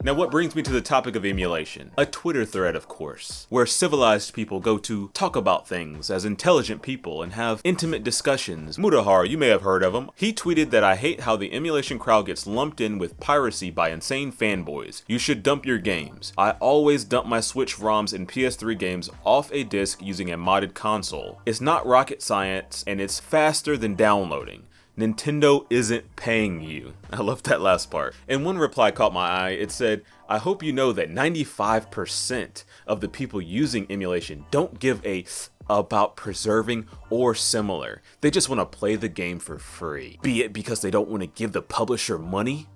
Now what brings me to the topic of emulation? A Twitter thread, of course, where civilized people go to talk about things as intelligent people and have intimate discussions. Mudahar, you may have heard of him. He tweeted that I hate how the emulation crowd gets lumped in with piracy by insane fanboys. You should dump your games. I always dump my Switch ROMs and PS3 games off a disc using a modded console. It's not rocket science and it's faster than downloading. Nintendo isn't paying you. I love that last part. And one reply caught my eye. It said, I hope you know that 95% of the people using emulation don't give a about preserving or similar. They just want to play the game for free. Be it because they don't want to give the publisher money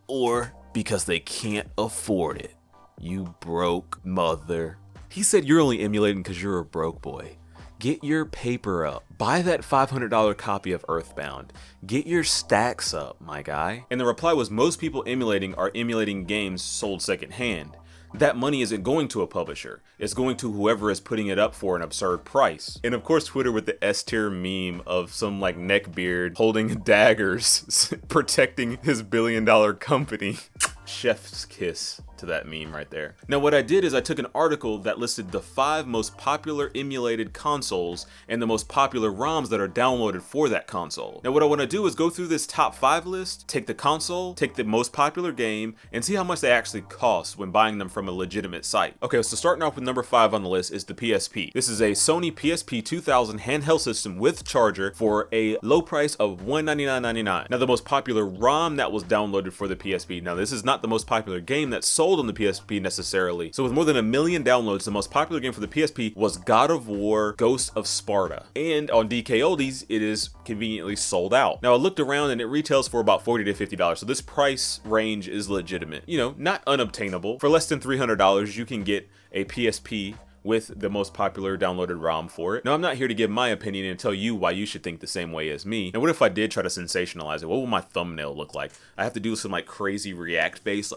or because they can't afford it. You broke mother. He said you're only emulating because you're a broke boy. Get your paper up. Buy that $500 copy of Earthbound. Get your stacks up, my guy. And the reply was most people emulating are emulating games sold secondhand. That money isn't going to a publisher. It's going to whoever is putting it up for an absurd price. And of course Twitter with the S-tier meme of some like neckbeard holding daggers protecting his billion-dollar company. Chef's kiss to that meme right there. Now what I did is I took an article that listed the 5 most popular emulated consoles and the most popular ROMs that are downloaded for that console. Now what I want to do is go through this top 5 list, take the console, take the most popular game, and see how much they actually cost when buying them from a legitimate site. Okay, so starting off with number 5 on the list is the PSP. This is a Sony PSP 2000 handheld system with charger for a low price of $199.99. Now the most popular ROM that was downloaded for the PSP, now this is not the most popular game that's sold on the PSP necessarily. So with more than 1 million downloads, the most popular game for the PSP was God of War Ghost of Sparta. And on DK Oldies, it is conveniently sold out. Now I looked around and it retails for about $40 to $50. So this price range is legitimate. You know, not unobtainable. For less than $300, you can get a PSP with the most popular downloaded ROM for it. Now, I'm not here to give my opinion and tell you why you should think the same way as me. Now, what if I did try to sensationalize it? What would my thumbnail look like? I have to do some like crazy React base.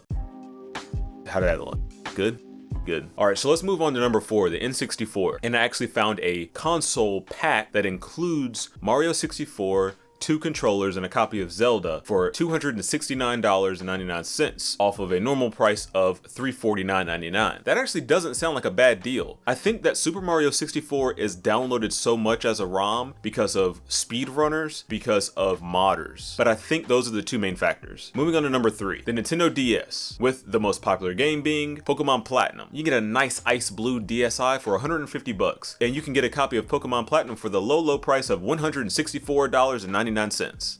How did that look? Good? Good. All right, so let's move on to number 4, the N64. And I actually found a console pack that includes Mario 64, 2 controllers, and a copy of Zelda for $269.99 off of a normal price of $349.99. That actually doesn't sound like a bad deal. I think that Super Mario 64 is downloaded so much as a ROM because of speedrunners, because of modders. But I think those are the 2 main factors. Moving on to number 3, the Nintendo DS, with the most popular game being Pokemon Platinum. You get a nice ice blue DSi for $150, and you can get a copy of Pokemon Platinum for the low price of $164.99.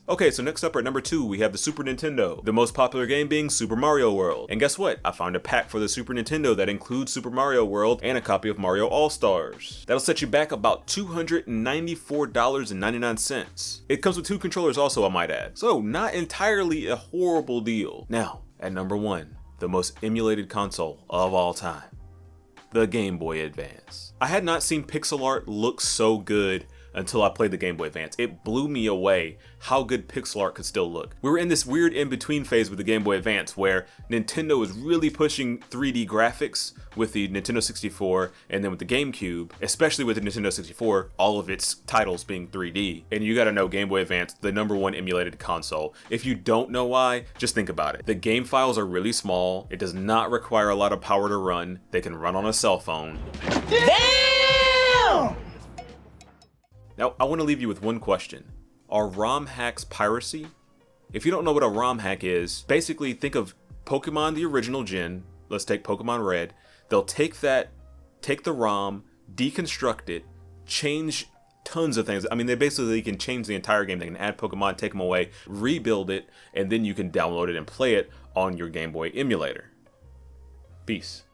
Okay, so next up at number 2, we have the Super Nintendo, the most popular game being Super Mario World. And guess what? I found a pack for the Super Nintendo that includes Super Mario World and a copy of Mario All-Stars. That'll set you back about $294.99. It comes with 2 controllers also, I might add. So not entirely a horrible deal. Now, at number 1, the most emulated console of all time, the Game Boy Advance. I had not seen pixel art look so good until I played the Game Boy Advance. It blew me away how good pixel art could still look. We were in this weird in-between phase with the Game Boy Advance where Nintendo was really pushing 3D graphics with the Nintendo 64 and then with the GameCube, especially with the Nintendo 64, all of its titles being 3D. And you gotta know Game Boy Advance, the number 1 emulated console. If you don't know why, just think about it. The game files are really small. It does not require a lot of power to run. They can run on a cell phone. Damn! Now, I want to leave you with one question. Are ROM hacks piracy? If you don't know what a ROM hack is, basically think of Pokemon the original gen. Let's take Pokemon Red. They'll take the ROM, deconstruct it, change tons of things. I mean, they basically can change the entire game. They can add Pokemon, take them away, rebuild it, and then you can download it and play it on your Game Boy emulator. Peace.